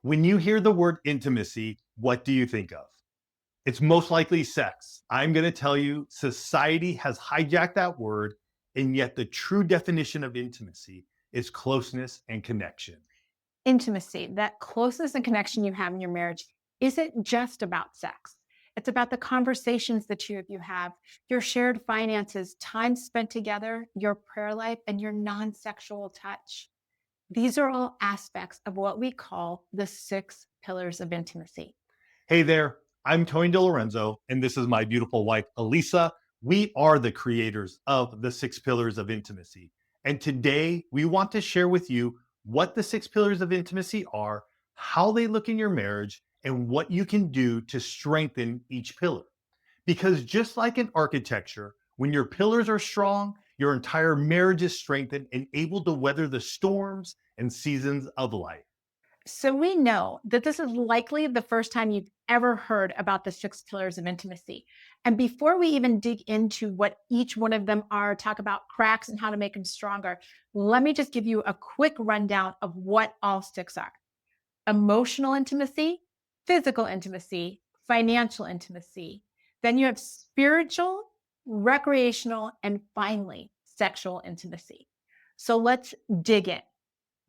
When you hear the word intimacy, what do you think of? It's most likely sex. I'm going to tell you, society has hijacked that word, and yet the true definition of intimacy is closeness and connection. Intimacy, that closeness and connection you have in your marriage, isn't just about sex. It's about the conversations the two of you have, your shared finances, time spent together, your prayer life, and your non sexual touch. These are all aspects of what we call the six pillars of intimacy. Hey there, I'm Tony DiLorenzo, and this is my beautiful wife, Alisa. We are the creators of the six pillars of intimacy. And today we want to share with you what the six pillars of intimacy are, how they look in your marriage, and what you can do to strengthen each pillar. Because just like in architecture, when your pillars are strong, your entire marriage is strengthened and able to weather the storms and seasons of life. So we know that this is likely the first time you've ever heard about the six pillars of intimacy. And before we even dig into what each one of them are, talk about cracks and how to make them stronger, let me just give you a quick rundown of what all six are: emotional intimacy, physical intimacy, financial intimacy. Then you have spiritual, recreational, and finally, sexual intimacy. So let's dig in.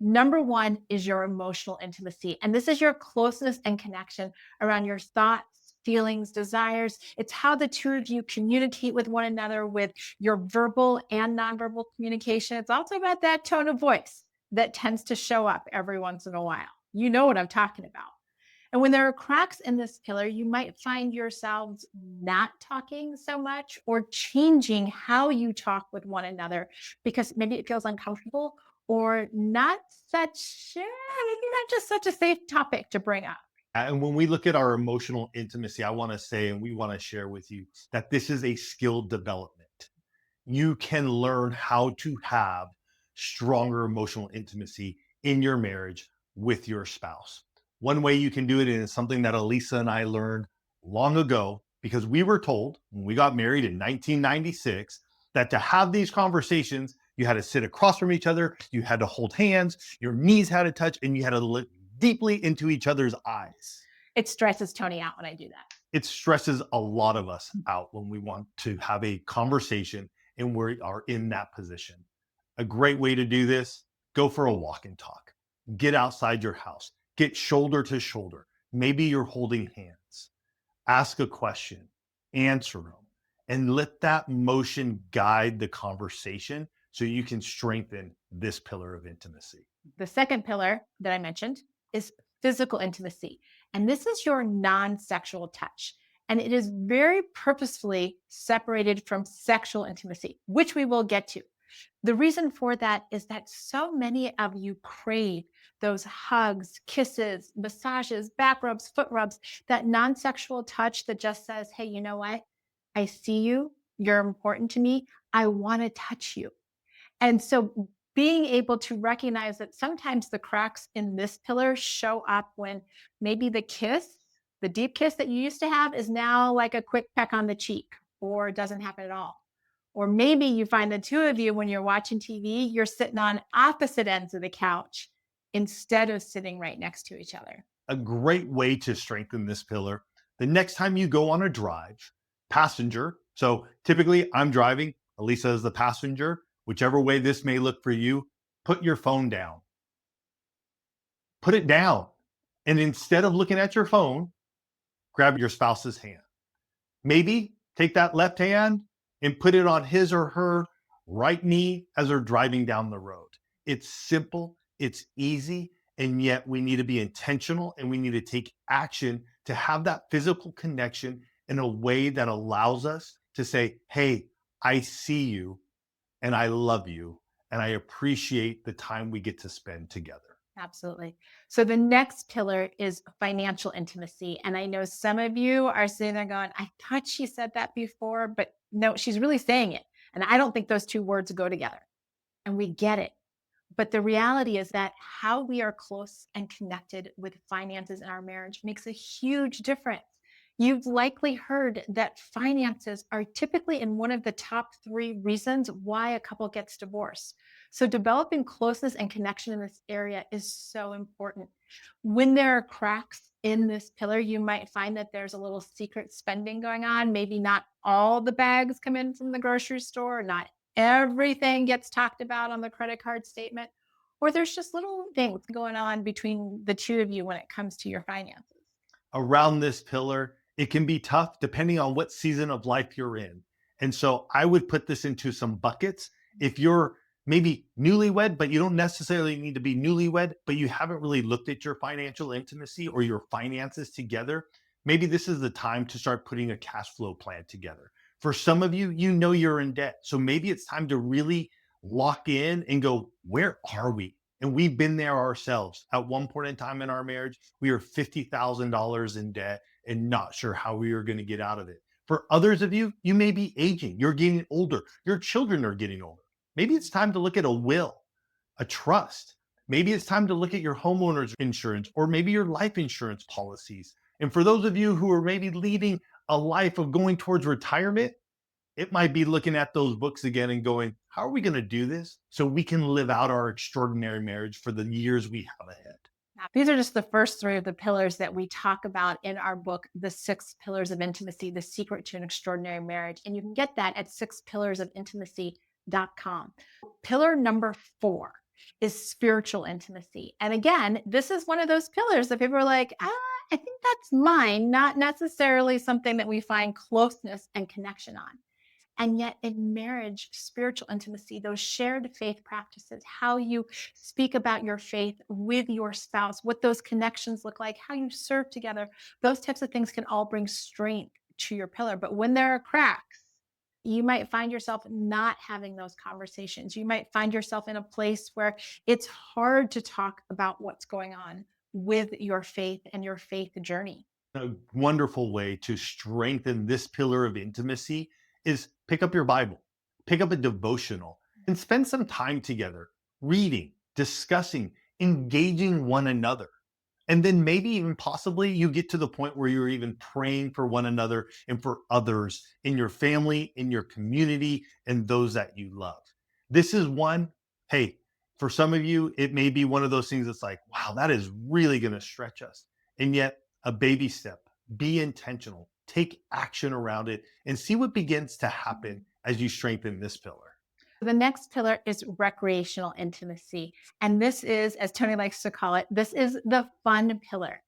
Number one is your emotional intimacy. And this is your closeness and connection around your thoughts, feelings, desires. It's how the two of you communicate with one another with your verbal and nonverbal communication. It's also about that tone of voice that tends to show up every once in a while. You know what I'm talking about. And when there are cracks in this pillar, you might find yourselves not talking so much or changing how you talk with one another because maybe it feels uncomfortable or not such, maybe not just such a safe topic to bring up. And when we look at our emotional intimacy, I want to say, and we want to share with you that this is a skill development. You can learn how to have stronger emotional intimacy in your marriage with your spouse. One way you can do it is something that Elisa and I learned long ago because we were told when we got married in 1996 that to have these conversations, you had to sit across from each other, you had to hold hands, your knees had to touch, and you had to look deeply into each other's eyes. It stresses Tony out when I do that. It stresses a lot of us out when we want to have a conversation and we are in that position. A great way to do this: go for a walk and talk. Get outside your house, get shoulder to shoulder. Maybe you're holding hands. Ask a question, answer them, and let that motion guide the conversation so you can strengthen this pillar of intimacy. The second pillar that I mentioned is physical intimacy. And this is your non sexual touch. And it is very purposefully separated from sexual intimacy, which we will get to. The reason for that is that so many of you crave those hugs, kisses, massages, back rubs, foot rubs, that non sexual touch that just says, hey, you know what? I see you. You're important to me. I want to touch you. And so being able to recognize that sometimes the cracks in this pillar show up when maybe the deep kiss that you used to have is now like a quick peck on the cheek or doesn't happen at all. Or maybe you find the two of you when you're watching TV, you're sitting on opposite ends of the couch instead of sitting right next to each other. A great way to strengthen this pillar: the next time you go on a drive, passenger. So typically I'm driving, Elisa is the passenger. Whichever way this may look for you, put your phone down. Put it down. And instead of looking at your phone, grab your spouse's hand. Maybe take that left hand and put it on his or her right knee as they're driving down the road. It's simple, it's easy, and yet we need to be intentional and we need to take action to have that physical connection in a way that allows us to say, hey, I see you and I love you and I appreciate the time we get to spend together. Absolutely. So the next pillar is financial intimacy. And I know some of you are sitting there going, I thought she said that before, but no, she's really saying it. And I don't think those two words go together. And we get it. But the reality is that how we are close and connected with finances in our marriage makes a huge difference. You've likely heard that finances are typically in one of the top three reasons why a couple gets divorced. So, developing closeness and connection in this area is so important. When there are cracks in this pillar, you might find that there's a little secret spending going on. Maybe not all the bags come in from the grocery store, not everything gets talked about on the credit card statement, or there's just little things going on between the two of you when it comes to your finances. Around this pillar, it can be tough depending on what season of life you're in. And so I would put this into some buckets. If you're maybe newlywed, but you don't necessarily need to be newlywed, but you haven't really looked at your financial intimacy or your finances together, maybe this is the time to start putting a cash flow plan together. For some of you, you know you're in debt. So maybe it's time to really lock in and go, where are we? And we've been there ourselves. At one point in time in our marriage, we were $50,000 in debt and not sure how we were going to get out of it. For others of you, you may be aging, you're getting older, your children are getting older. Maybe it's time to look at a will, a trust. Maybe it's time to look at your homeowner's insurance or maybe your life insurance policies. And for those of you who are maybe leading a life of going towards retirement, it might be looking at those books again and going, how are we going to do this so we can live out our extraordinary marriage for the years we have ahead? Now, these are just the first three of the pillars that we talk about in our book, The Six Pillars of Intimacy, The Secret to an Extraordinary Marriage. And you can get that at sixpillarsofintimacy.com. Pillar number four is spiritual intimacy. And again, this is one of those pillars that people are like, I think that's mine, not necessarily something that we find closeness and connection on. And yet, in marriage, spiritual intimacy, those shared faith practices, how you speak about your faith with your spouse, what those connections look like, how you serve together, those types of things can all bring strength to your pillar. But when there are cracks, you might find yourself not having those conversations. You might find yourself in a place where it's hard to talk about what's going on with your faith and your faith journey. A wonderful way to strengthen this pillar of intimacy is pick up your Bible, pick up a devotional, and spend some time together reading, discussing, engaging one another. And then maybe even possibly you get to the point where you're even praying for one another and for others in your family, in your community, and those that you love. This is one, hey, for some of you, it may be one of those things that's like, wow, that is really going to stretch us. And yet, a baby step, be intentional, take action around it, and see what begins to happen as you strengthen this pillar. The next pillar is recreational intimacy. And this is, as Tony likes to call it, this is the fun pillar.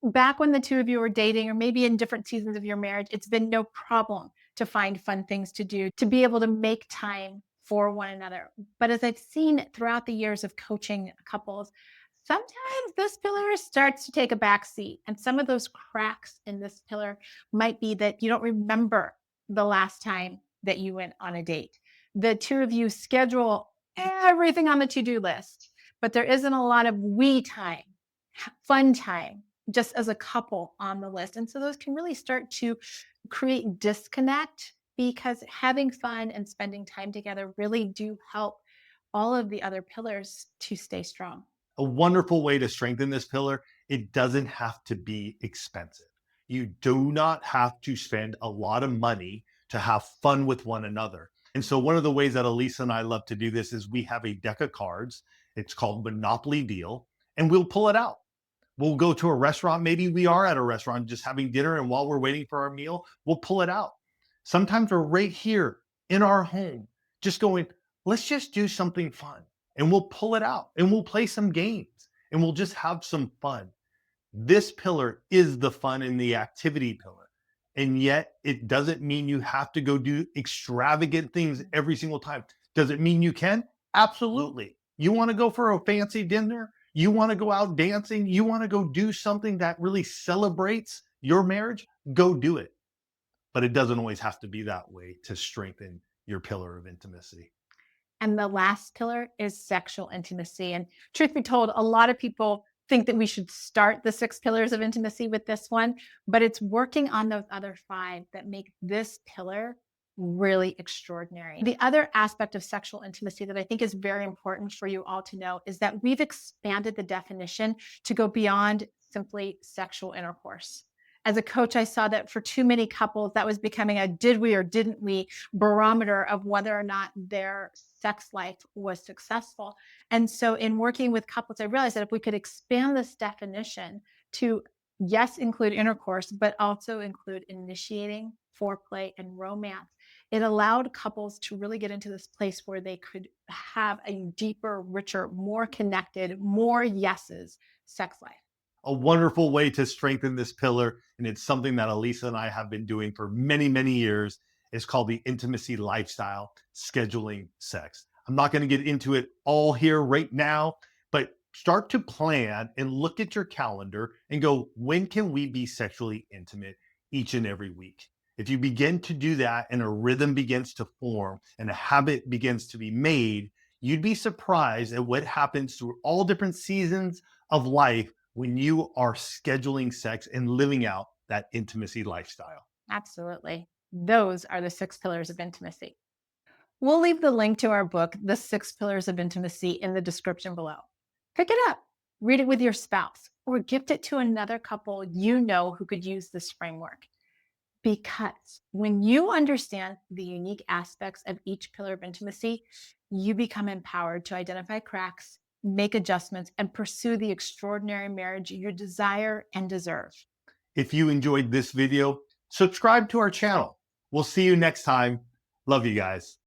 Back when the two of you were dating, or maybe in different seasons of your marriage, it's been no problem to find fun things to do, to be able to make time for one another. But as I've seen throughout the years of coaching couples, sometimes this pillar starts to take a back seat. And some of those cracks in this pillar might be that you don't remember the last time that you went on a date. The two of you schedule everything on the to do list, but there isn't a lot of we time, fun time, just as a couple on the list. And so those can really start to create disconnect because having fun and spending time together really do help all of the other pillars to stay strong. A wonderful way to strengthen this pillar, it doesn't have to be expensive. You do not have to spend a lot of money to have fun with one another. And so, one of the ways that Alisa and I love to do this is we have a deck of cards. It's called Monopoly Deal, and we'll pull it out. We'll go to a restaurant. Maybe we are at a restaurant just having dinner, and while we're waiting for our meal, we'll pull it out. Sometimes we're right here in our home, just going, let's just do something fun. And we'll pull it out and we'll play some games and we'll just have some fun. This pillar is the fun and the activity pillar. And yet, it doesn't mean you have to go do extravagant things every single time. Does it mean you can? Absolutely. You want to go for a fancy dinner? You want to go out dancing? You want to go do something that really celebrates your marriage? Go do it. But it doesn't always have to be that way to strengthen your pillar of intimacy. And the last pillar is sexual intimacy. And truth be told, a lot of people think that we should start the six pillars of intimacy with this one, but it's working on those other five that make this pillar really extraordinary. The other aspect of sexual intimacy that I think is very important for you all to know is that we've expanded the definition to go beyond simply sexual intercourse. As a coach, I saw that for too many couples, that was becoming a did we or didn't we barometer of whether or not their sex life was successful. And so, in working with couples, I realized that if we could expand this definition to, yes, include intercourse, but also include initiating, foreplay, and romance, it allowed couples to really get into this place where they could have a deeper, richer, more connected, more yeses sex life. A wonderful way to strengthen this pillar. And it's something that Alisa and I have been doing for many, many years. Is called the intimacy lifestyle, scheduling sex. I'm not going to get into it all here right now, but start to plan and look at your calendar and go, when can we be sexually intimate each and every week? If you begin to do that and a rhythm begins to form and a habit begins to be made, you'd be surprised at what happens through all different seasons of life when you are scheduling sex and living out that intimacy lifestyle. Absolutely. Those are the six pillars of intimacy. We'll leave the link to our book, The Six Pillars of Intimacy, in the description below. Pick it up, read it with your spouse, or gift it to another couple you know who could use this framework. Because when you understand the unique aspects of each pillar of intimacy, you become empowered to identify cracks, make adjustments, and pursue the extraordinary marriage you desire and deserve. If you enjoyed this video, subscribe to our channel. We'll see you next time. Love you guys.